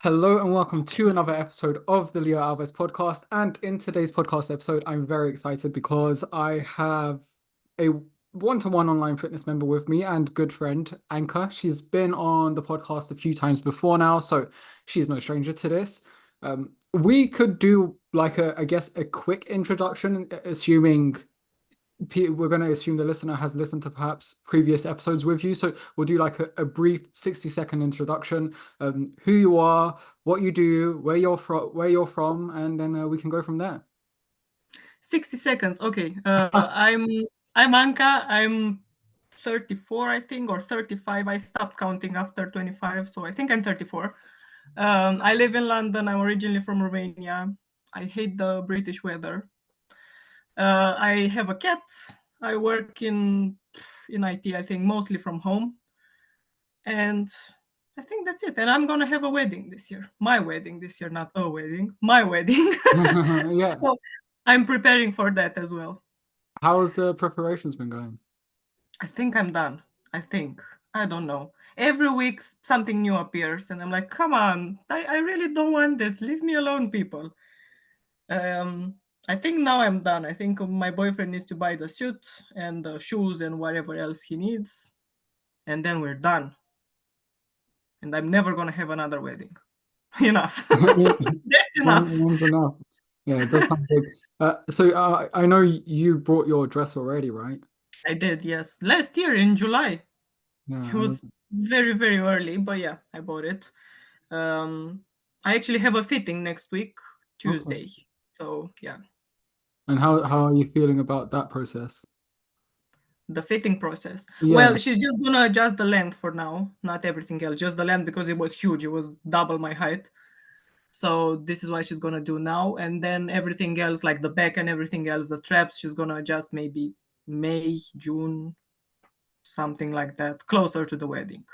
Hello and welcome to another episode of the Leo Alves podcast. And in today's podcast episode, I'm very excited because I have a one-to-one online fitness member with me and good friend, Anca. She's been on the podcast a few times before now, so she's no stranger to this. We could do like I guess, a quick introduction, assuming we're going to assume the listener has listened to perhaps previous episodes with you. So we'll do like a brief 60-second introduction, who you are, what you do, where you're from, and then we can go from there. 60 seconds. Okay. I'm Anca. I'm 34, I think, or 35. I stopped counting after 25, so I think I'm 34. I live in London. I'm originally from Romania. I hate the British weather. I have a cat. I work in IT, I think, mostly from home. And I think that's it. And I'm gonna have a wedding this year. My wedding this year, not a wedding. My wedding. Yeah. So I'm preparing for that as well. How's the preparations been going? I think I'm done. I think. I don't know. Every week something new appears, and I'm like, come on, I really don't want this. Leave me alone, people. I think now I'm done. I think my boyfriend needs to buy the suit and the shoes and whatever else he needs, and then we're done. And I'm never gonna have another wedding. Enough. That's enough. One's enough. Yeah, it does sound big. So I know you brought your dress already, right? I did, yes. Last year in July. Yeah, It was very, very early, but yeah, I bought it. Um, I actually have a fitting next week, okay. Tuesday. So yeah, And how are you feeling about that process? the fitting process. Yeah. Well, she's just gonna adjust the length for now, not everything else, just the length because it was huge. It was double my height. So this is what she's gonna do now, and then everything else, like the back and everything else, the straps, she's gonna adjust maybe May, June, something like that, closer to the wedding.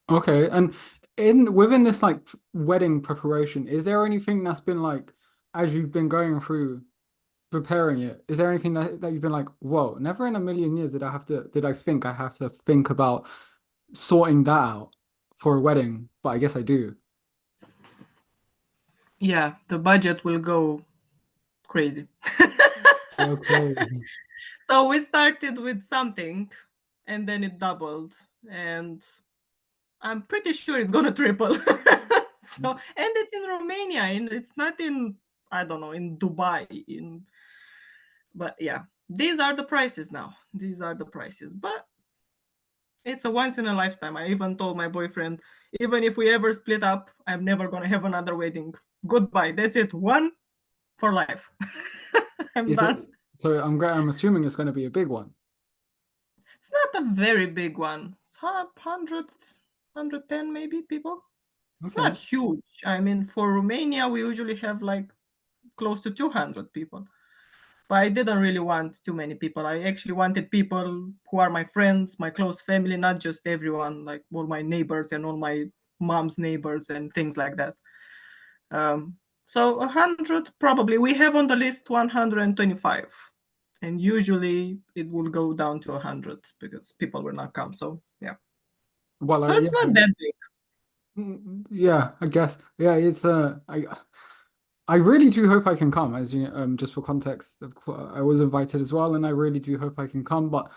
Okay, and in within this like wedding preparation, is there anything that's been like as you've been going through preparing it, is there anything that you've been like, whoa, never in a million years did I think I have to think about sorting that out for a wedding, but I guess I do. Yeah, the budget will go crazy. Okay. So we started with something and then it doubled, and I'm pretty sure it's gonna triple. So, and it's in Romania, and it's not in, I don't know, in Dubai. But yeah, these are the prices now. These are the prices. But it's a once in a lifetime. I even told my boyfriend, even if we ever split up, I'm never gonna have another wedding. Goodbye. That's it. One for life. I'm Is it done. so I'm assuming it's going to be a big one. It's not a very big one. It's 100, maybe people. It's Okay. not huge. I mean, for Romania, we usually have like close to 200 people. But I didn't really want too many people. I actually wanted people who are my friends, my close family, not just everyone, like all my neighbors and all my mom's neighbors and things like that. Um, so 100 probably. We have on the list 125. And usually it will go down to 100 because people will not come. So yeah. Well, So yeah, it's not that big. yeah, I guess. Yeah, it's I really do hope I can come, as you just for context, I was invited as well, and I really do hope I can come. But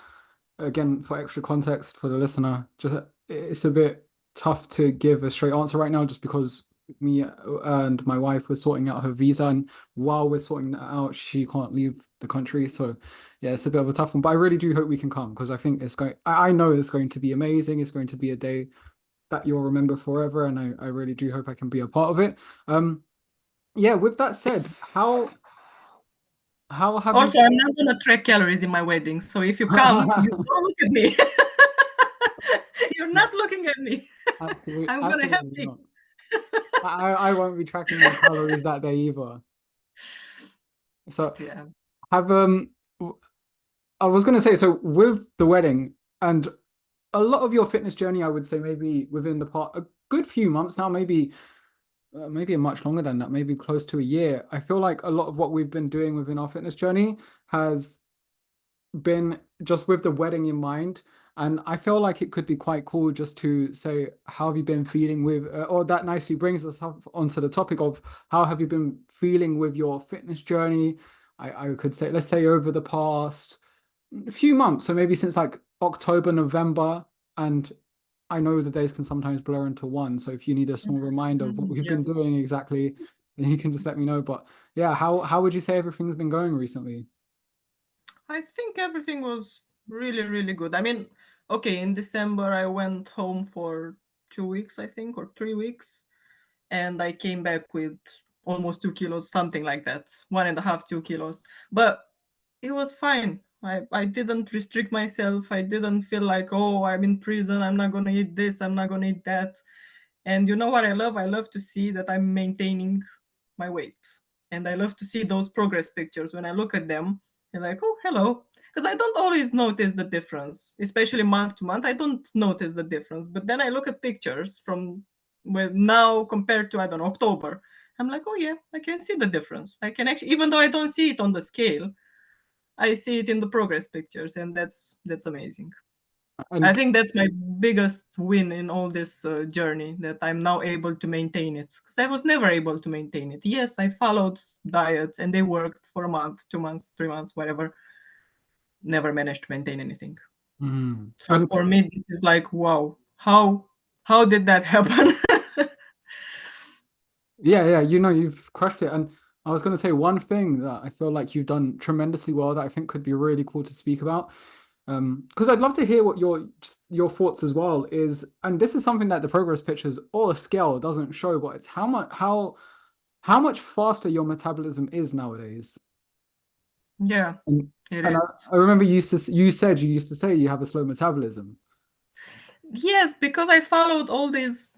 again, for extra context for the listener, just it's a bit tough to give a straight answer right now, just because me and my wife were sorting out her visa, and while we're sorting that out, she can't leave the country. So yeah, it's a bit of a tough one. But I really do hope we can come because I think it's going. I know it's going to be amazing. It's going to be a day that you'll remember forever, and I really do hope I can be a part of it. Yeah, with that said, how have you Also, I'm not gonna track calories in my wedding. So if you come, you don't look at me. You're not looking at me. absolutely I'm gonna have absolutely things. not. I won't be tracking my calories that day either. So Yeah. have I was gonna say, so with the wedding and a lot of your fitness journey, I would say maybe within the part a good few months now, maybe much longer than that, maybe close to a year. I feel like a lot of what we've been doing within our fitness journey has been just with the wedding in mind. And I feel like it could be quite cool just to say, how have you been feeling with, or that nicely brings us up onto the topic of how have you been feeling with your fitness journey? I could say, let's say over the past few months, so maybe since like October, November, and I know the days can sometimes blur into one. So if you need a small reminder of what Mhm. we've Yeah. been doing exactly, then you can just let me know. But yeah, how would you say everything's been going recently? I think everything was really, really good. I mean, okay, in December I went home for 2 weeks, I think, or 3 weeks, and I came back with almost 2 kilos, something like that, 1.5, 2 kilos. But it was fine. I didn't restrict myself. I didn't feel like, oh, I'm in prison. I'm not gonna eat this. I'm not gonna eat that. And you know what I love? I love to see that I'm maintaining my weight. And I love to see those progress pictures. When I look at them, and like, oh, hello. Because I don't always notice the difference, especially month to month. I don't notice the difference. But then I look at pictures from well, now compared to, I don't know, October. I'm like, oh, yeah, I can see the difference. I can actually, even though I don't see it on the scale, I see it in the progress pictures. And that's amazing. I And think that's my biggest win in all this journey, that I'm now able to maintain it, because I was never able to maintain it. Yes, I followed diets and they worked for a month, 2 months, 3 months, whatever. Never managed to maintain anything. So and for me, this is like, wow, how did that happen? yeah, yeah, you've crushed it. And I was going to say one thing that I feel like you've done tremendously well that I think could be really cool to speak about. Because I'd love to hear what your thoughts as well is, and this is something that the progress pictures or scale doesn't show, but it's how much faster your metabolism is nowadays. Yeah, And it and is. I remember you said you used to say you have a slow metabolism. Yes, because I followed all these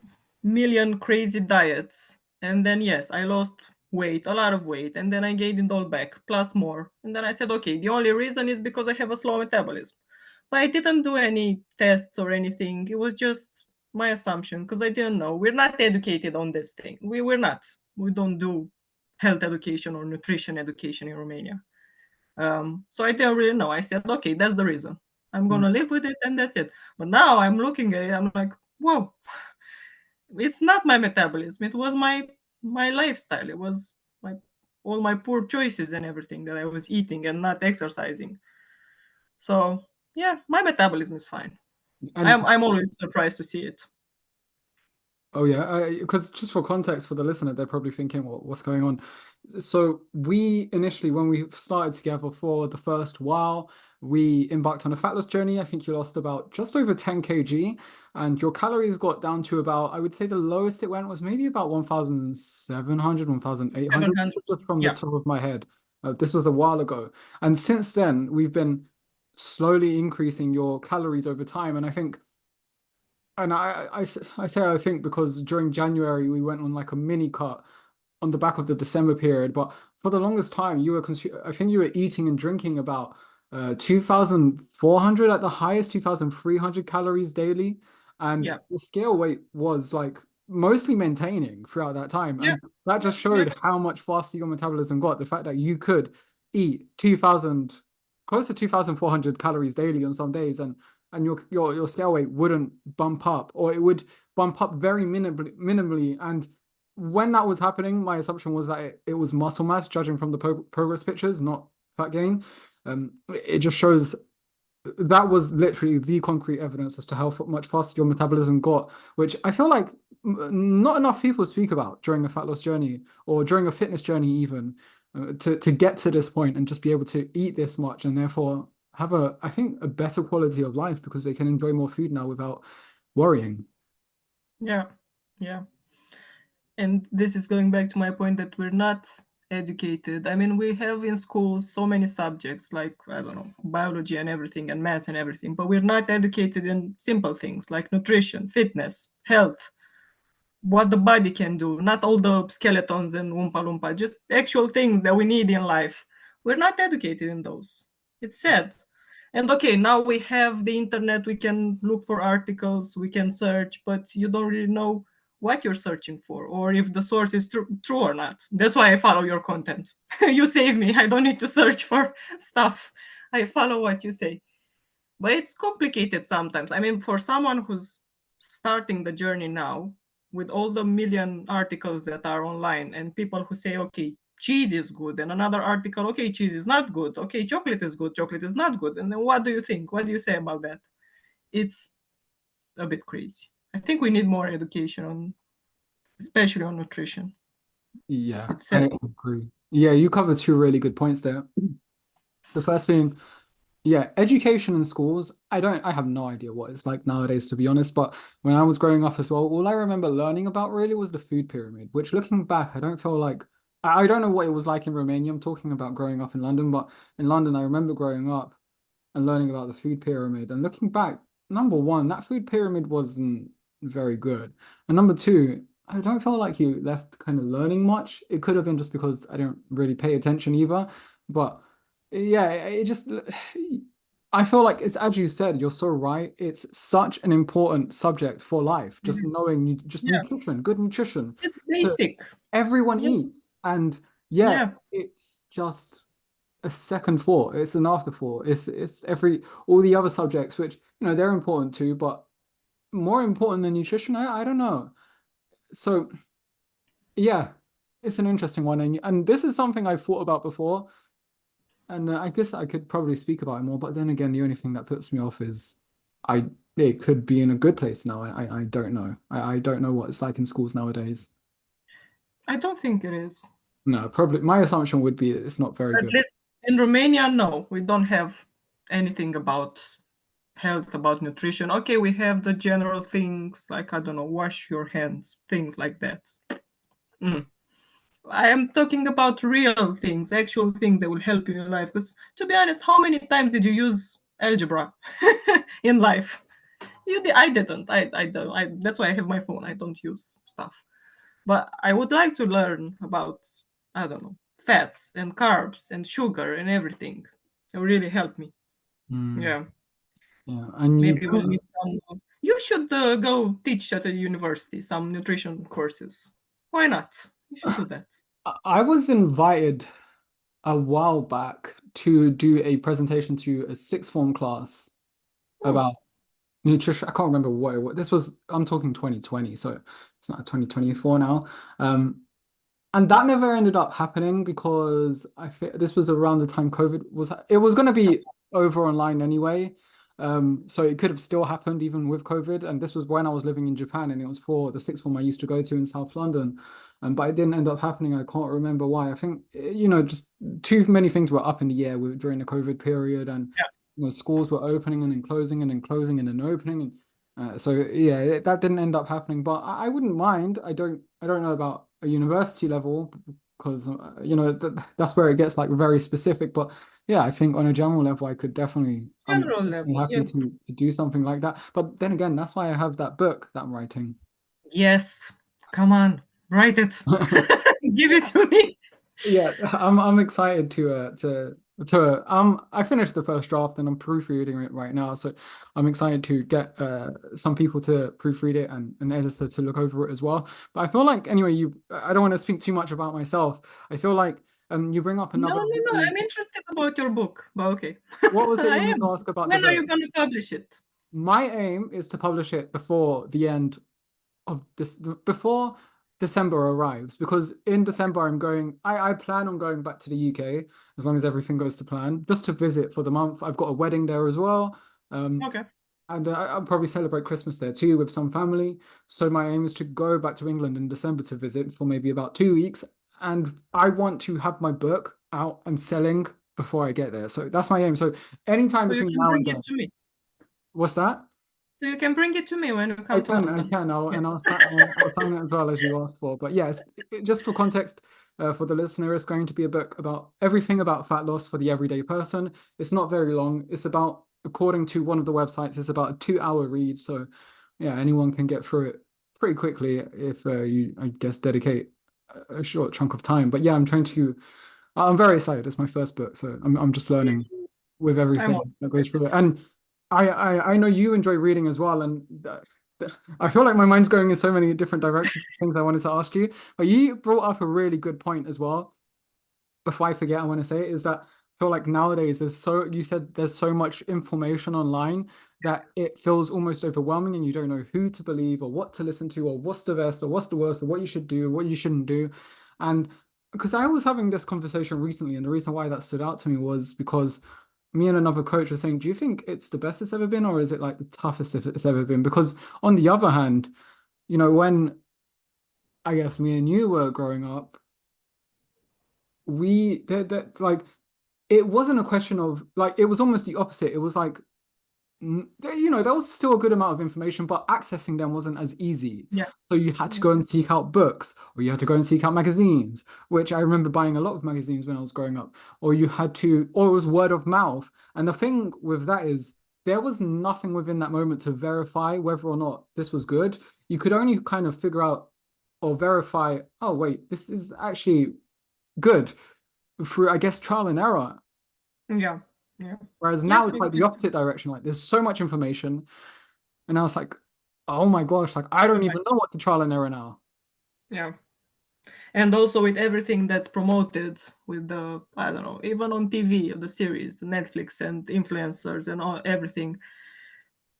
million crazy diets. And then, yes, I lost weight, a lot of weight. And then I gained it all back, plus more. And then I said, okay, the only reason is because I have a slow metabolism. But I didn't do any tests or anything. It was just my assumption because I didn't know. We're not educated on this thing. We're not. We don't do health education or nutrition education in Romania. So I didn't really know. I said, okay, that's the reason. I'm Mm. gonna live with it, and that's it. But now I'm looking at it, I'm like, whoa, it's not my metabolism. It was my lifestyle. It was my all my poor choices and everything that I was eating and not exercising. So yeah, my metabolism is fine. And I'm always surprised to see it. oh yeah, because just for context for the listener, they're probably thinking, well, what's going on? So we initially, when we started together for the first while, we embarked on a fat loss journey. I think you lost about just over 10 kg, and your calories got down to about, I would say the lowest it went was maybe about 1,700, 1,800. This 700. is just from the Yeah, top of my head. This was a while ago. And since then, we've been slowly increasing your calories over time. And I think and I say I think because during January we went on like a mini cut on the back of the December period, but for the longest time you were I think you were eating and drinking about 2,400 at the highest, 2,300 calories daily, and yeah, the scale weight was like mostly maintaining throughout that time, yeah, and that yeah, just yeah, showed how much faster your metabolism got. The fact that you could eat 2,000, close to 2,400 calories daily on some days, and your scale weight wouldn't bump up, or it would bump up very minimally. And when that was happening, my assumption was that it was muscle mass, judging from the progress pictures, not fat gain. It just shows that was literally the concrete evidence as to how much faster your metabolism got, which I feel like not enough people speak about during a fat loss journey or during a fitness journey, even to get to this point and just be able to eat this much and therefore have I think, a better quality of life because they can enjoy more food now without worrying. yeah, yeah. And this is going back to my point that we're not educated. I mean, we have in school so many subjects like, I don't know, biology and everything, and math and everything, but we're not educated in simple things like nutrition, fitness, health, what the body can do, not all the skeletons and oompa loompa, just actual things that we need in life. We're not educated in those. It's sad. And okay, now we have the internet, we can look for articles, we can search, but you don't really know what you're searching for or if the source is true or not. That's why I follow your content. You save me. I don't need to search for stuff. I follow what you say. but it's complicated sometimes. I mean, for someone who's starting the journey now, with all the million articles that are online, and people who say, okay, cheese is good, and another article, okay, cheese is not good, okay, chocolate is good, chocolate is not good. And then what do you think? What do you say about that? It's a bit crazy. I think we need more education on, especially on nutrition Yeah, I itself. agree. Yeah, you covered two really good points there. The first being, yeah, education in schools. I have no idea what it's like nowadays, to be honest. But when I was growing up as well, all I remember learning about really was the food pyramid, which looking back, I don't feel like, I don't know what it was like in Romania. I'm talking about growing up in London, but in London, I remember growing up and learning about the food pyramid. And looking back, number one, that food pyramid wasn't very good. And number two, I don't feel like you left kind of learning much. It could have been just because I don't really pay attention either. But yeah, it just, I feel like it's as you said, you're so right. It's such an important subject for life, just knowing just Yeah, nutrition, good nutrition it's to basic. everyone Yeah, eats. And yeah, yeah. it's just a second thought. It's an afterthought. It's every all the other subjects, which they're important too, but more important than nutrition. I don't know. So yeah, it's an interesting one, and this is something I've thought about before, and I guess I could probably speak about it more. But then again, the only thing that puts me off is I it could be in a good place now. I don't know. I don't know what it's like in schools nowadays. I don't think it is. No, probably my assumption would be it's not very At good. least in Romania, no, we don't have anything about health, about nutrition. Okay, we have the general things like, I don't know, wash your hands, things like that. Mm. I am talking about real things, actual things that will help you in life. Because to be honest, how many times did you use algebra in life? I didn't. I don't. That's why I have my phone. I don't use stuff. But I would like to learn about, I don't know, fats and carbs and sugar and everything. It will really help me. Mm, Yeah, yeah, and you maybe we'll need some. You should go teach at a university some nutrition courses. Why not? You should do that. I was invited a while back to do a presentation to a sixth form class Oh, about nutrition. I can't remember what it was. This was, I'm talking 2020, so it's not 2024 now. Um, and that never ended up happening because this was around the time COVID was, it was going to be over online anyway. So it could have still happened even with COVID. And this was when I was living in Japan and it was for the sixth form I used to go to in South London. But it didn't end up happening. I can't remember why. I think, just too many things were up in the air during the COVID period and, yeah. schools were opening and then closing and then closing and then opening. And so yeah, that didn't end up happening, but I wouldn't mind. I don't know about a university level because that's where it gets like very specific. But yeah, I think on a general level, I could definitely. I'm General definitely level. happy Yeah. to do something like that. But then again, that's why I have that book that I'm writing. Yes. Come on. Write it. Give it to me. Yeah, I'm excited I finished the first draft and I'm proofreading it right now. So I'm excited to get some people to proofread it and an editor to look over it as well. But I feel like anyway, I don't want to speak too much about myself. I feel like you bring up No, another no, no. really, I'm interested about your book, but okay. what was it I you wanted to am. ask about the When are book? you going to publish it? My aim is to publish it before the end of this before December arrives because in December I plan on going back to the UK as long as everything goes to plan just to visit for the month. I've got a wedding there as well. Um, Okay. and I'll probably celebrate Christmas there too with some family. So my aim is to go back to England in December to visit for maybe about 2 weeks. And I want to have my book out and selling before I get there. So that's my aim. So anytime So you between can now bring and it then. to me. What's that? So you can bring it to me when you I come to can, I London. can. Yes. I'll sign it as well as you asked for. But yes, just for context, for the listener, it's going to be a book about everything about fat loss for the everyday person. It's not very long. It's about, according to one of the websites, it's about a 2 hour read. So yeah, anyone can get through it pretty quickly if you, I guess, dedicate a short chunk of time. But yeah, I'm very excited. It's my first book, so I'm just learning with I'm everything also that goes excited. through it. And I know you enjoy reading as well, and I feel like my mind's going in so many different directions. Things I wanted to ask you, but you brought up a really good point as well. Before I forget, I want to say is that feel like nowadays you said there's so much information online that it feels almost overwhelming and you don't know who to believe or what to listen to or what's the best or what's the worst or what you should do, what you shouldn't do. And because I was having this conversation recently, and the reason why that stood out to me was because me and another coach were saying, do you think it's the best it's ever been, or is it like the toughest it's ever been? Because on the other hand, when I guess me and you were growing up, that like it wasn't a question of like it was almost the opposite. It was like there was still a good amount of information, but accessing them wasn't as easy. Yeah. So you had to go and seek out books, or you had to go and seek out magazines, which I remember buying a lot of magazines when I was growing up, or it was word of mouth. And the thing with that is there was nothing within that moment to verify whether or not this was good. You could only kind of figure out or verify, oh, wait, this is actually good through, I guess, trial and error. Yeah. Yeah. Whereas Yeah. now it's like the Exactly. opposite direction. Like there's so much information. And I was like, oh my gosh, like I don't even know what to trial and error now. Yeah. And also with everything that's promoted with the, I don't know, even on TV, the series, the Netflix and influencers and all everything,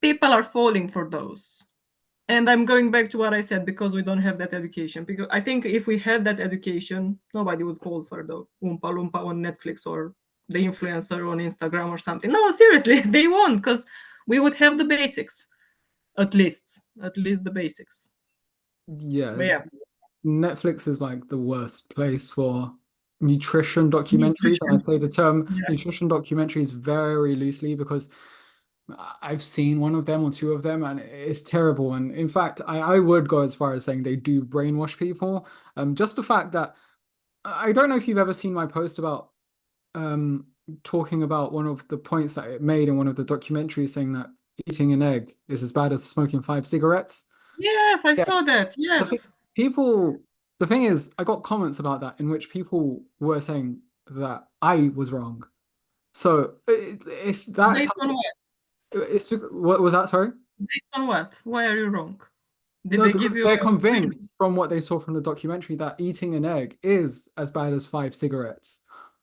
people are falling for those. And I'm going back to what I said, because we don't have that education. Because I think if we had that education, nobody would fall for the Oompa Loompa on Netflix or the influencer on Instagram or something. No, seriously, they won't, because we would have the basics, at least the basics. Yeah, But yeah, Netflix is like the worst place for nutrition documentaries. And nutrition. I say the term Yeah, nutrition documentaries very loosely because I've seen one of them or two of them and it's terrible. And in fact, I would go as far as saying they do brainwash people. Just the fact that I don't know if you've ever seen my post about um talking about one of the points that it made in one of the documentaries saying that eating an egg is as bad as smoking 5 cigarettes. yes, I Yeah. saw that. The thing, Yes, people, the thing is, I got comments about that in which people were saying that I was wrong. So that's based how on what? what was that? Sorry. Based on what? Why are you wrong? Did No, they give because you they're a convinced reason? from what they saw from the documentary that eating an egg is as bad as 5 cigarettes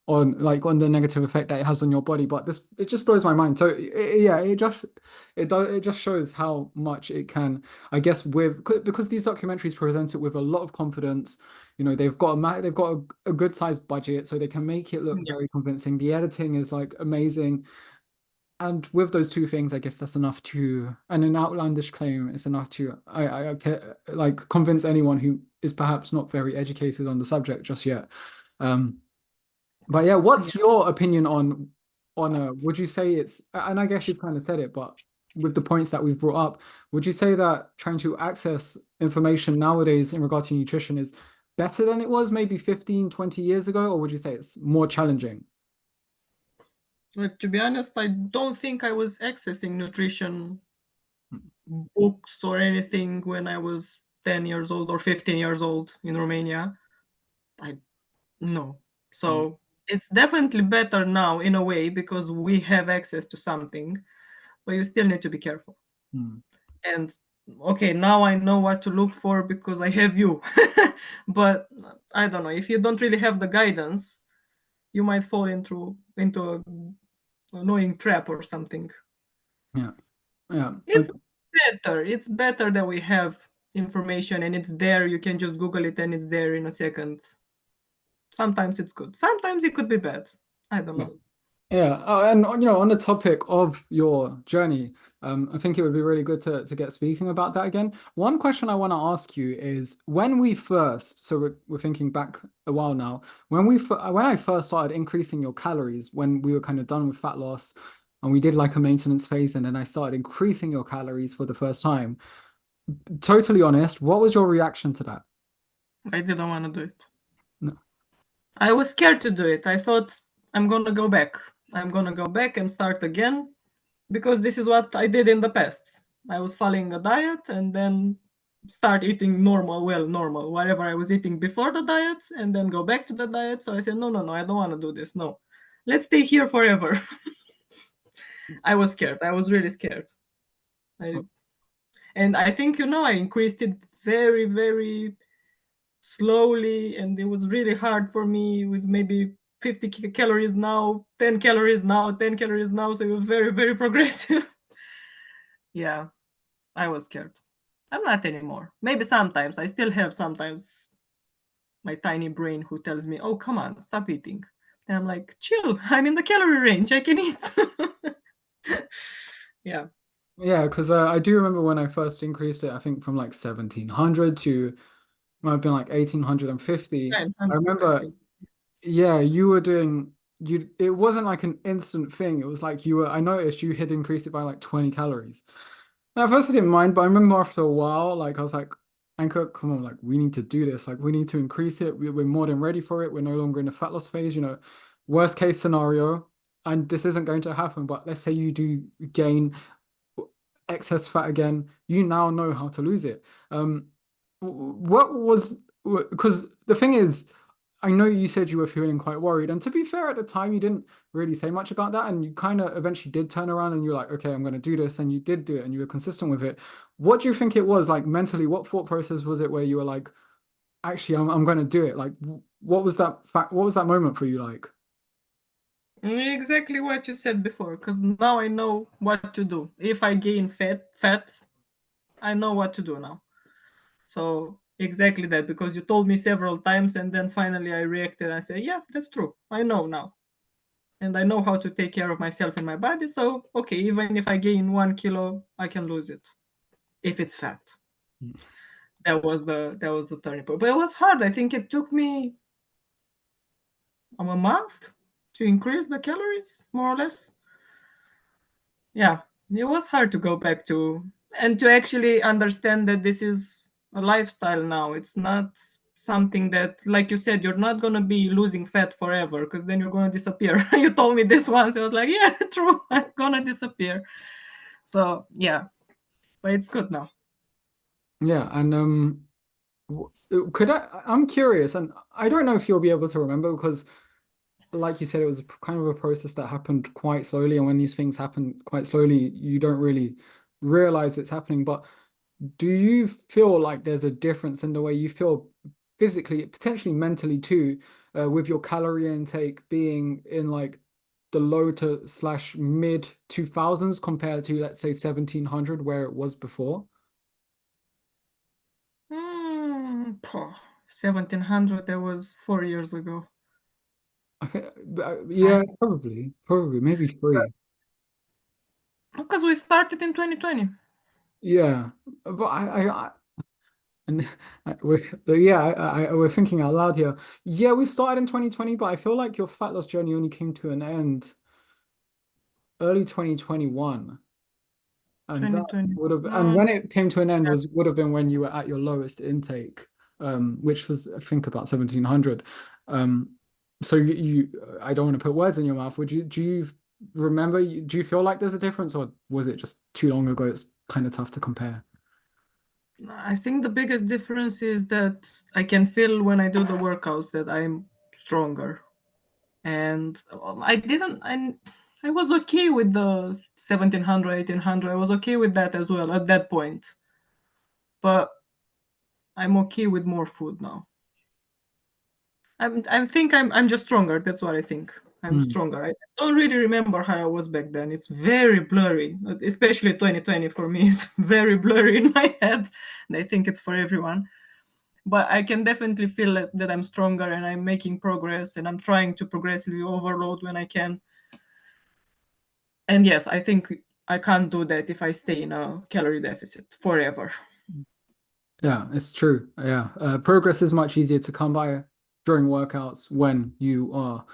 on the negative effect that it has on your body. But this it just blows my mind. So yeah, it just shows how much it can, I guess, because these documentaries present it with a lot of confidence. They've got a good sized budget, so they can make it look Yeah, very convincing. The editing is like amazing. And with those two things, I guess that's enough and an outlandish claim is enough to, like convince anyone who is perhaps not very educated on the subject just yet. Um, but yeah, yeah. what's your opinion would you say and I guess you've kind of said it, but with the points that we've brought up, would you say that trying to access information nowadays in regard to nutrition is better than it was maybe 15, 20 years ago, or would you say it's more challenging? Like, to be honest, I don't think I was accessing nutrition books or anything when I was 10 years old or 15 years old in Romania. I no. Mm, So it's definitely better now in a way, because we have access to something, but you still need to be careful. mm, And okay, now I know what to look for because I have you. But I don't know, if you don't really have the guidance, you might fall into a annoying trap or something. yeah, yeah. It's better that we have information and it's there, you can just google it and it's there in a second. Sometimes it's good, sometimes it could be bad. I don't Yeah. know. Yeah, and on the topic of your journey, I think it would be really good to get speaking about that again. One question I want to ask you is so we're thinking back a while now, when I first started increasing your calories, when we were kind of done with fat loss, and we did like a maintenance phase, and then I started increasing your calories for the first time. Totally honest, what was your reaction to that? I didn't want to do it. No. I was scared to do it. I thought, I'm gonna go back and start again, because this is what I did in the past. I was following a diet and then start eating normal, whatever I was eating before the diet, and then go back to the diet. So I said, no, no, no, I don't want to do this. No, let's stay here forever. I was scared. I was really scared. I, and I think, I increased it very, very slowly, and it was really hard for me. It was maybe 50 calories now, 10 calories now, 10 calories now. So it was very, very progressive. Yeah, I was scared. I'm not anymore. Maybe sometimes. I still have sometimes my tiny brain who tells me, oh, come on, stop eating. And I'm like, chill, I'm in the calorie range. I can eat. Yeah. Yeah, because I do remember when I first increased it, I think from like 1700 to might have been like 1850. I 900, I remember, think. yeah, you were doing you it wasn't like an instant thing. It was like you were I noticed you had increased it by like 20 calories. Now, at first I didn't mind, but I remember after a while, like I was like, Anchor, come on, like we need to do this. Like we need to increase it. We're more than ready for it. We're no longer in the fat loss phase, worst case scenario, and this isn't going to happen, but let's say you do gain excess fat again, you now know how to lose it. What was because the thing is, I know you said you were feeling quite worried, and to be fair, at the time you didn't really say much about that, and you kind of eventually did turn around and you're like, okay, I'm going to do this, and you did do it, and you were consistent with it. What do you think it was like mentally? What thought process was it where you were like, actually, I'm going to do it? Like, what was that fact? What was that moment for you like? Exactly what you said before, because now I know what to do. If I gain fat, I know what to do now. So exactly that, because you told me several times, and then finally I reacted. I said, yeah, that's true. I know now. And I know how to take care of myself and my body. So, okay, even if I gain 1 kilo, I can lose it if it's fat. That was the turning point. But it was hard. I think it took me a month to increase the calories, more or less. Yeah, it was hard to go back to and to actually understand that this is a lifestyle now. It's not something that, like you said, you're not going to be losing fat forever because then you're going to disappear. You told me this once. I was like, yeah, true. I'm going to disappear. So, yeah, but it's good now. Yeah, and could I'm curious, and I don't know if you'll be able to remember because like you said, it was kind of a process that happened quite slowly. And when these things happen quite slowly, you don't really realize it's happening. But do you feel like there's a difference in the way you feel physically, potentially mentally too, with your calorie intake being in like the low to slash mid 2000s compared to, let's say, 1700 where it was before? 1700, that was 4 years ago. I think, yeah, probably, maybe three. Because we started in 2020. Yeah, but and we're thinking out loud here. Yeah, we started in 2020, but I feel like your fat loss journey only came to an end early 2021. And that would have, and 2021. when it came to an end would have been when you were at your lowest intake, which was I think about 1700. Um, so I don't want to put words in your mouth. Do you remember, do you feel like there's a difference, or was it just too long ago? It's kind of tough to compare. I think the biggest difference is that I can feel when I do the workouts that I'm stronger. And I was okay with the 1700, 1800. I was okay with that as well at that point. But I'm okay with more food now. I think I'm just stronger. That's what I think. I'm Hmm. stronger. I don't really remember how I was back then. It's very blurry, especially 2020 for me. It's very blurry in my head, and I think it's for everyone. But I can definitely feel that I'm stronger and I'm making progress and I'm trying to progressively overload when I can. And yes, I think I can't do that if I stay in a calorie deficit forever. Yeah, it's true. Yeah, progress is much easier to come by during workouts when you are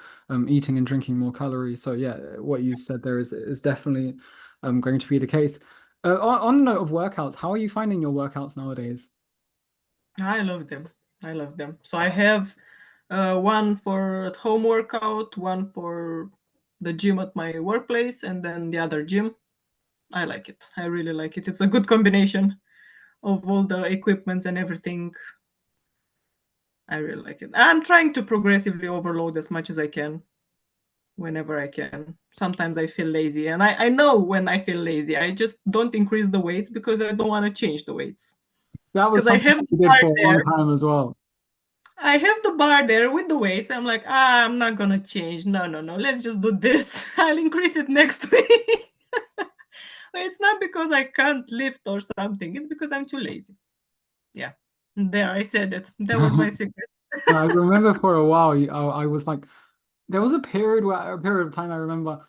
eating and drinking more calories. So yeah, what you said there is definitely going to be the case. On the note of workouts, how are you finding your workouts nowadays? I love them. I love them. So I have one for at home workout, one for the gym at my workplace, and then the other gym. I like it. I really like it. It's a good combination of all the equipment and everything. I really like it. I'm trying to progressively overload as much as I can whenever I can. Sometimes I feel lazy, and I know when I feel lazy. I just don't increase the weights because I don't want to change the weights. That was Because I something have that the you did part for a long there. time as well. I have the bar there with the weights. I'm like, I'm not gonna change. No, no, no. Let's just do this. I'll increase it next week. It's not because I can't lift or something. It's because I'm too lazy. Yeah. There, I said it. That was my secret. I remember for a while, I was like, there was a period of time I remember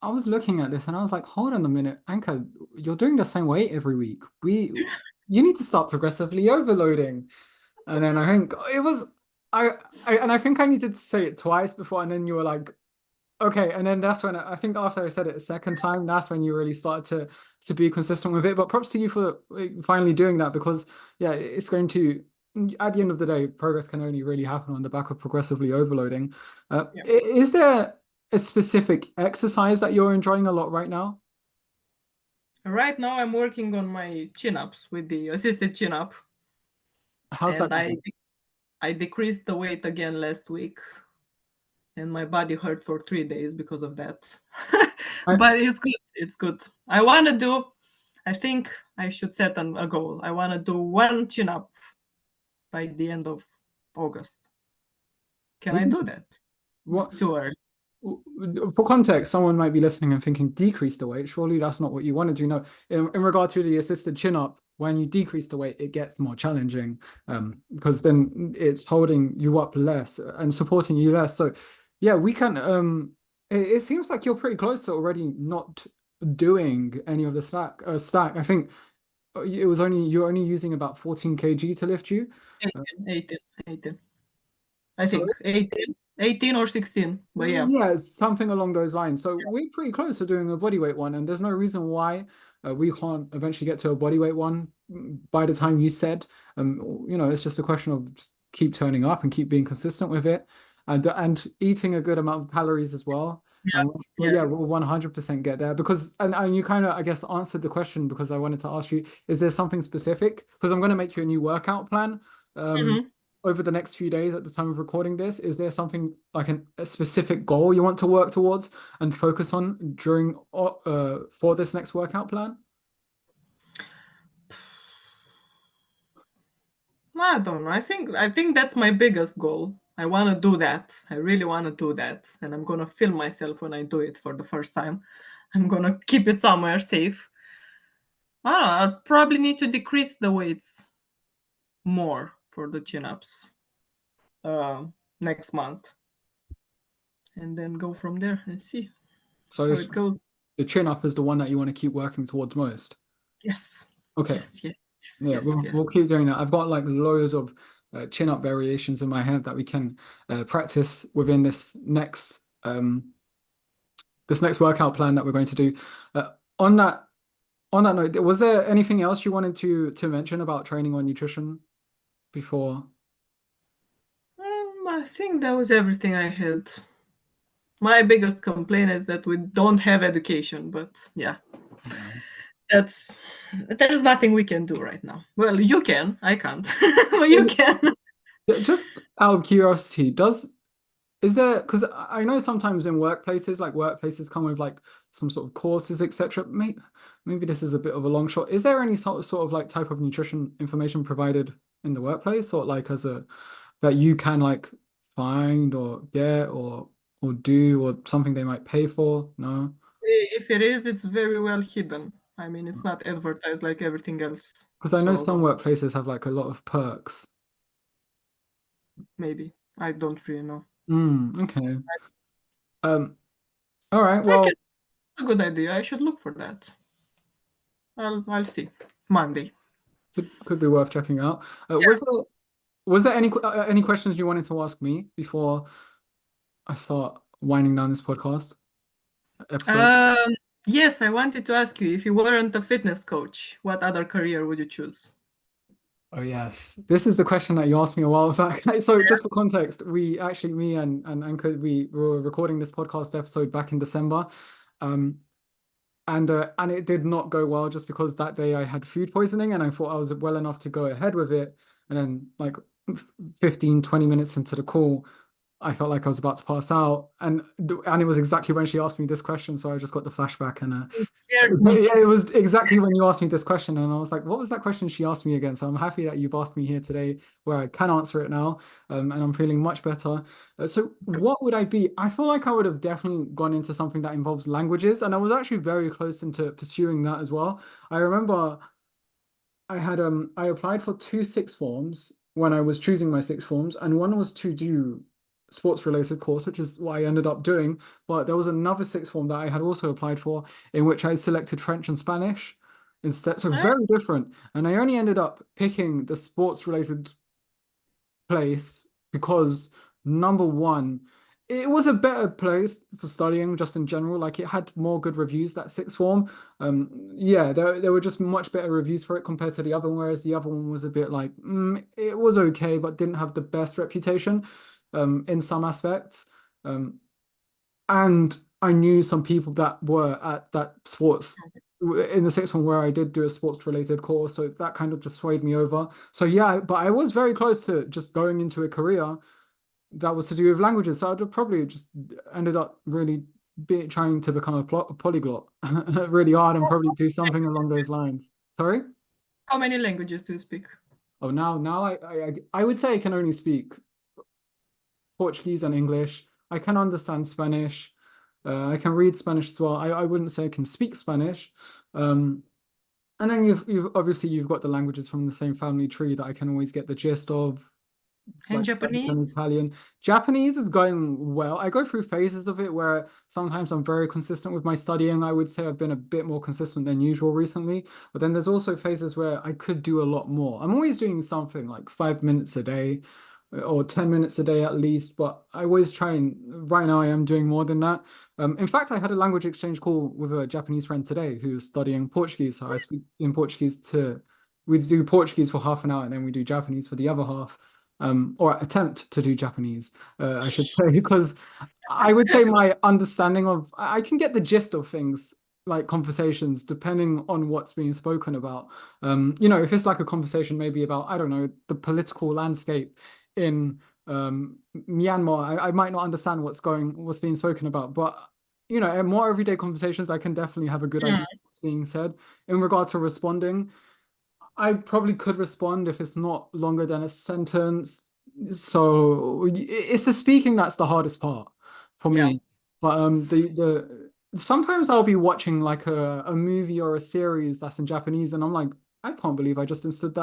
I was looking at this and I was like, hold on a minute, Anka, you're doing the same weight every week. You need to start progressively overloading. And then I think it was, I think I needed to say it twice before, and then you were like, okay, and then that's when I think after I said it a second time, that's when you really started to be consistent with it. But props to you for finally doing that, because yeah, it's going to at the end of the day, progress can only really happen on the back of progressively overloading. Yeah. Is there a specific exercise that you're enjoying a lot right now? Right now, I'm working on my chin ups with the assisted chin up, How's that and going? I decreased the weight again last week, and my body hurt for 3 days because of that. I, But it's good. It's good. I want to do. I think I should set a goal. I want to do one chin up by the end of August. Can I ooh, do that? It's what? too early. For context, someone might be listening and thinking, decrease the weight. Surely that's not what you want to do. No, in regard to the assisted chin up, when you decrease the weight, it gets more challenging, because then it's holding you up less and supporting you less. So, yeah, we can. It seems like you're pretty close to already not doing any of the stack. I think you're only using about 14 kg to lift you. Uh, 18, 18, 18. I so think 18 or 16. But yeah. Yeah, it's something along those lines. So we're pretty close to doing a bodyweight one, and there's no reason why we can't eventually get to a bodyweight one by the time you said. It's just a question of just keep turning up and keep being consistent with it, and eating a good amount of calories as well. Yeah. And well, Yeah. yeah, we'll 100% get there, because and you kind of I guess answered the question, because I wanted to ask you, is there something specific? Because I'm going to make you a new workout plan. Um, Hmm. over the next few days at the time of recording this, is there something like a specific goal you want to work towards and focus on during for this next workout plan? I don't know. I think that's my biggest goal. I want to do that. I really want to do that, and I'm gonna film myself when I do it for the first time. I'm gonna keep it somewhere safe. I don't know. I'll probably need to decrease the weights more for the chin ups next month, and then go from there and see So how this, it goes. the chin up is the one that you want to keep working towards most. Yes, Okay. yes, yes, yes, Yeah, yes, yes. we'll keep doing that. I've got like loads of chin up variations in my head that we can practice within this next workout plan that we're going to do. Uh, on that on that note, was there anything else you wanted to mention about training or nutrition before? I think that was everything I had. My biggest complaint is that we don't have education, but yeah, Yeah. that's there's nothing we can do right now. Well, you can, I can't, but you can. Just out of curiosity, is there, because I know sometimes in workplaces, like workplaces come with like some sort of courses, etc. Maybe this is a bit of a long shot. Is there any sort of like type of nutrition information provided in the workplace, or like as a that you can like find or get or do, or something they might pay for? No, If it is, it's very well hidden. I mean, it's not advertised like everything else. because I know So some workplaces have like a lot of perks. maybe I don't really know. Okay. Um, all right. I can Well, a good idea. I should look for that. I'll see Monday. could be worth checking out. Was there any questions you wanted to ask me before I start winding down this podcast episode? Um, yes, I wanted to ask you if you weren't a fitness coach, what other career would you choose? Oh yes, this is the question that you asked me a while back. So just for context, we actually, me and Anchor, we were recording this podcast episode back in December, um, and it did not go well, just because that day I had food poisoning and I thought I was well enough to go ahead with it, and then like 15, 20 minutes into the call, I felt like I was about to pass out, and it was exactly when she asked me this question, so I just got the flashback, and You scared me. yeah, it was exactly when you asked me this question, and I was like, what was that question she asked me again? So I'm happy that you've asked me here today, where I can answer it now, and I'm feeling much better. So what would I be? I feel like I would have definitely gone into something that involves languages, and I was actually very close into pursuing that as well. I remember I applied for two sixth forms when I was choosing my sixth forms, and one was to do sports related course, which is what I ended up doing. But there was another sixth form that I had also applied for, in which I selected French and Spanish instead. So Eh? very different. And I only ended up picking the sports related place because number one, it was a better place for studying just in general. Like it had more good reviews, that sixth form. Yeah, there were just much better reviews for it compared to the other one, whereas the other one was a bit like it was okay, but didn't have the best reputation in some aspects. Um, and I knew some people that were at that sports in the sixth one where I did do a sports related course. So that kind of just swayed me over. So yeah, but I was very close to just going into a career that was to do with languages. So I'd have probably just ended up really trying to become a polyglot really hard and probably do something along those lines. Sorry? How many languages do you speak? Oh, now I would say I can only speak Portuguese and English. I can understand Spanish. I can read Spanish as well. I wouldn't say I can speak Spanish. Um, and then you've obviously you've got the languages from the same family tree that I can always get the gist of, And like French Japanese? and Italian. Japanese is going well. I go through phases of it where sometimes I'm very consistent with my studying. I would say I've been a bit more consistent than usual recently. But then there's also phases where I could do a lot more. I'm always doing something like 5 minutes a day or 10 minutes a day at least, but I always try and right now I am doing more than that. In fact, I had a language exchange call with a Japanese friend today who's studying Portuguese. So I speak in Portuguese to we do Portuguese for half an hour and then we do Japanese for the other half or attempt to do Japanese, I should say, because I would say my understanding of, I can get the gist of things like conversations depending on what's being spoken about. If it's like a conversation maybe about, I don't know, the political landscape in Myanmar, I might not understand what's being spoken about, but in more everyday conversations, I can definitely have a good Hmm. idea of what's being said. In regard to responding, I probably could respond if it's not longer than a sentence. So it's the speaking that's the hardest part for Yeah. me. But the sometimes I'll be watching like a movie or a series that's in Japanese, and I'm like, I can't believe I just understood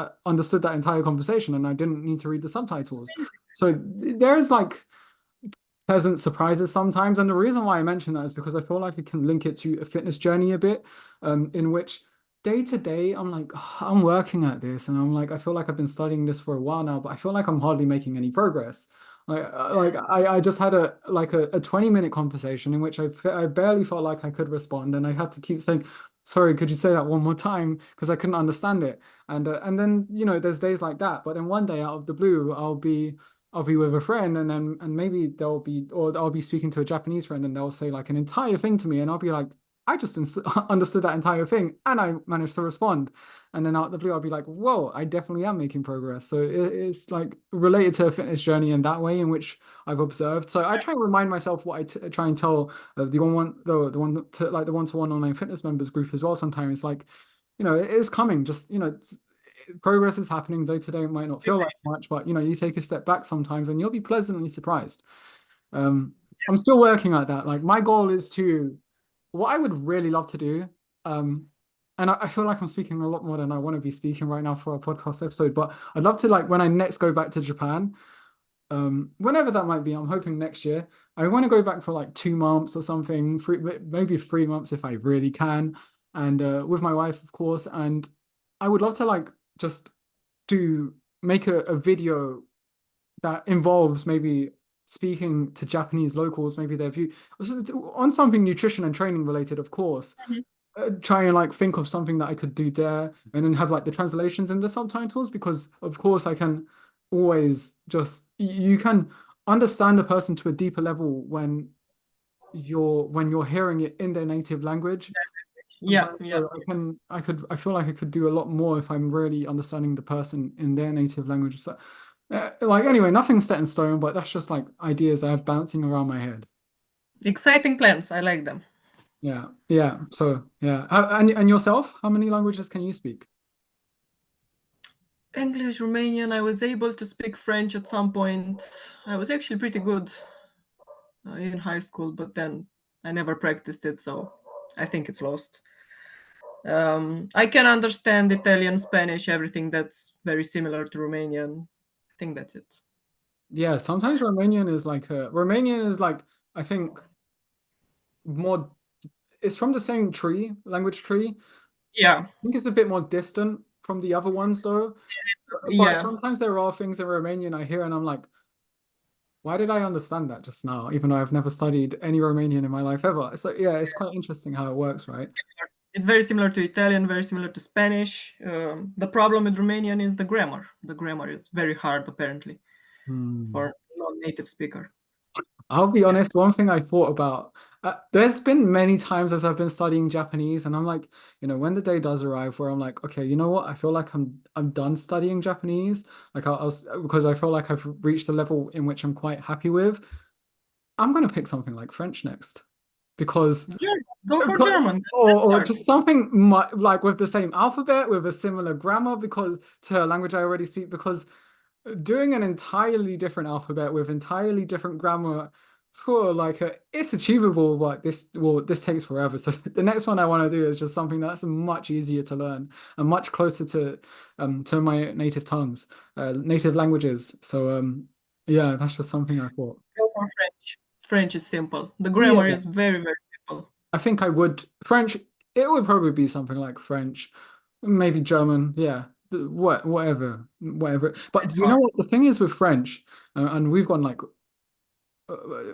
that entire conversation, and I didn't need to read the subtitles. So there's like pleasant surprises sometimes. And the reason why I mention that is because I feel like it can link it to a fitness journey a bit, in which day to day I'm like, I'm working at this, and I'm like, I feel like I've been studying this for a while now, but I feel like I'm hardly making any progress. I just had a 20-minute conversation in which I barely felt like I could respond, and I had to keep saying, sorry, could you say that one more time? Because I couldn't understand it. And then there's days like that, but then one day out of the blue I'll be with a friend, and maybe I'll be speaking to a Japanese friend and they'll say like an entire thing to me and I'll be like, I just understood that entire thing and I managed to respond. And then out of the blue I'll be like, whoa, I definitely am making progress. So it's like related to a fitness journey in that way in which I've observed. So I try and remind myself what try and tell the one-to-one online fitness members group as well. Sometimes it's like, it is coming. Just progress is happening day to day. It might not feel like much, but you take a step back sometimes and you'll be pleasantly surprised. I'm still working at that. Like my goal is to, what I would really love to do, um, and I feel like I'm speaking a lot more than I want to be speaking right now for a podcast episode, but I'd love to, like, when I next go back to Japan, whenever that might be, I'm hoping next year. I want to go back for like 2 months or something, maybe 3 months if I really can, and with my wife, of course. And I would love to like just do make a video that involves maybe speaking to Japanese locals, maybe their view on something nutrition and training related, of course. Mhm. Try and like think of something that I could do there and then have like the translations and the subtitles because of course I can always just you can understand a person to a deeper level when you're hearing it in their native language. Yeah, But yeah. so I feel like I could do a lot more if I'm really understanding the person in their native language. So Like anyway, nothing's set in stone, but that's just like ideas I have bouncing around my head. Exciting plans. I like them. Yeah, yeah. So yeah, and yourself, how many languages can you speak? English, Romanian. I was able to speak French at some point. I was actually pretty good in high school, but then I never practiced it, so I think it's lost. I can understand Italian, Spanish, everything that's very similar to Romanian. I think that's it. Yeah, sometimes Romanian is like I think more it's from the same tree, language tree. Yeah, I think it's a bit more distant from the other ones though. But yeah. sometimes there are things in Romanian I hear and I'm like, why did I understand that just now? Even though I've never studied any Romanian in my life ever. So yeah, it's quite interesting how it works, right? It's very similar to Italian, very similar to Spanish. The problem with Romanian is the grammar. The grammar is very hard, apparently, Hmm. for non-native speaker. I'll be Yeah. honest, one thing I thought about, there's been many times as I've been studying Japanese, and I'm like, when the day does arrive where I'm like, okay, you know what? I feel like I'm done studying Japanese. Like because I feel like I've reached a level in which I'm quite happy with. I'm gonna pick something like French next because German. Go for German. or Let's just something like with the same alphabet with a similar grammar because to a language I already speak because doing an entirely different alphabet with entirely different grammar for it's achievable, but this takes forever. So the next one I want to do is just something that's much easier to learn and much closer to my native tongues, native languages. So yeah, that's just something I thought. go for French. French is simple. The Yeah, grammar is very, very simple. I think I would French. It would probably be something like French, maybe German. Yeah, whatever. But It's you know hard. what? The thing is with French, and we've gone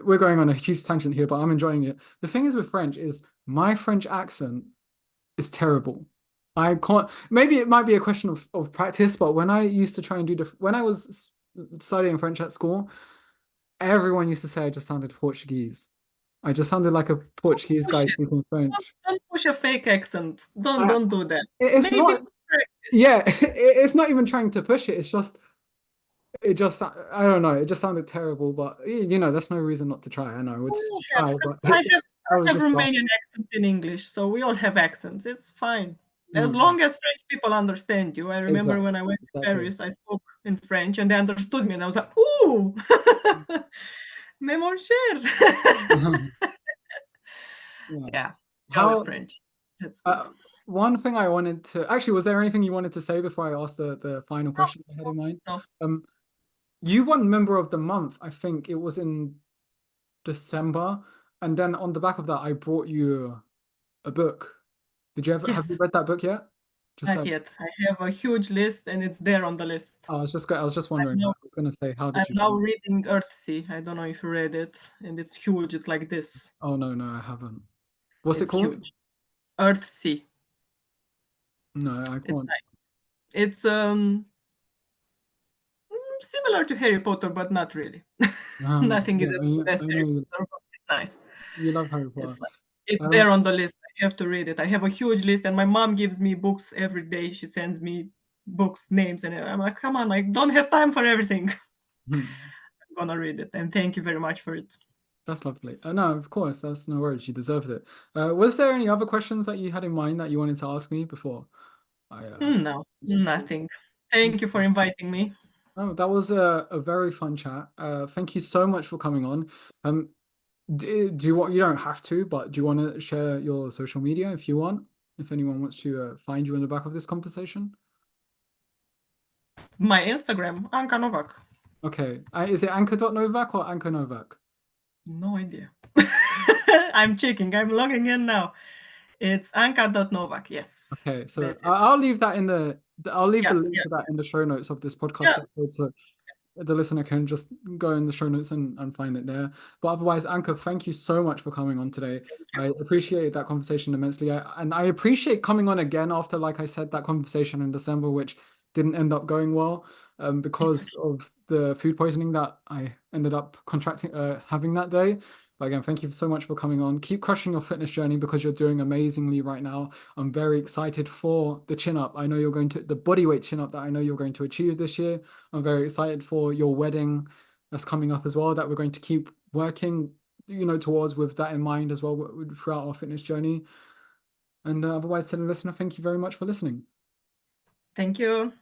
we're going on a huge tangent here, but I'm enjoying it. The thing is with French is my French accent is terrible. I can't. Maybe it might be a question of practice, but when I used to try and when I was studying French at school, everyone used to say I just sounded Portuguese. I just sounded like a Portuguese Push guy it. speaking French. Don't push a fake accent. Don't I, don't do that. it's Maybe not. practice. Yeah, it's not even trying to push it. It's just it just I don't know. It just sounded terrible, but that's no reason not to try. I know I would We still all have. try, but I have. I I was have just laughing. Romanian accent in English, so we all have accents. It's fine. As Mm, long as French people understand you. I remember when exactly, I went to exactly. Paris, I spoke in French and they understood me, and I was like, "Ooh, mais mon cher." Yeah. Yeah, go with How French. That's good. uh, one thing I wanted to actually, was there anything you wanted to say before I asked the final No, question I had in mind? no. Um, you won Member of the Month. I think it was in December, and then on the back of that, I brought you a book. Did you ever have you Yes, read that book yet? Just not yet. I have a huge list, and it's there on the list. I was just I'm wondering that. now I was gonna say, how I'm did you now find it? reading Earthsea. I don't know if you read it, and it's huge. It's like this. Oh no, no, I haven't. What's it It's called? huge. Earthsea. No, I It's can't. nice. It's similar to Harry Potter, but not really. Nothing is Yeah, as good as I know Harry Potter, but it's nice. you love Harry Potter. It's nice. It's there Um, on the list. I have to read it. I have a huge list, and my mom gives me books every day. She sends me books names, and I'm like, come on, I don't have time for everything. I'm gonna read it, and thank you very much for it. that's lovely. No, of course, that's no worries. You deserved it. Was there any other questions that you had in mind that you wanted to ask me before I No, just nothing. Thank you for inviting me. oh, that was a very fun chat. Thank you so much for coming on. Um, do you want, you don't have to, but do you want to share your social media if you want? If anyone wants to find you in the back of this conversation? My Instagram, Anca Novac. Okay. Is it Anchor.Novak or Anchor Novak? No idea. I'm checking. I'm logging in now. It's Anca.Novak. Yes, Okay, so that's it. I'll leave that in I'll leave the Yeah, link yeah, to that in the show notes of this podcast yeah. episode, so the listener can just go in the show notes and find it there. But otherwise, Anchor, thank you so much for coming on today. Thank I you. appreciated that conversation immensely. And I appreciate coming on again after, like I said, that conversation in December, which didn't end up going well, It's because okay. of the food poisoning that I ended up contracting, having that day. But again, thank you so much for coming on. Keep crushing your fitness journey because you're doing amazingly right now. I'm very excited for the chin up. I know you're going to the bodyweight chin up that I know you're going to achieve this year. I'm very excited for your wedding that's coming up as well, that we're going to keep working, towards with that in mind as well throughout our fitness journey. And otherwise, to the listener, thank you very much for listening. Thank you.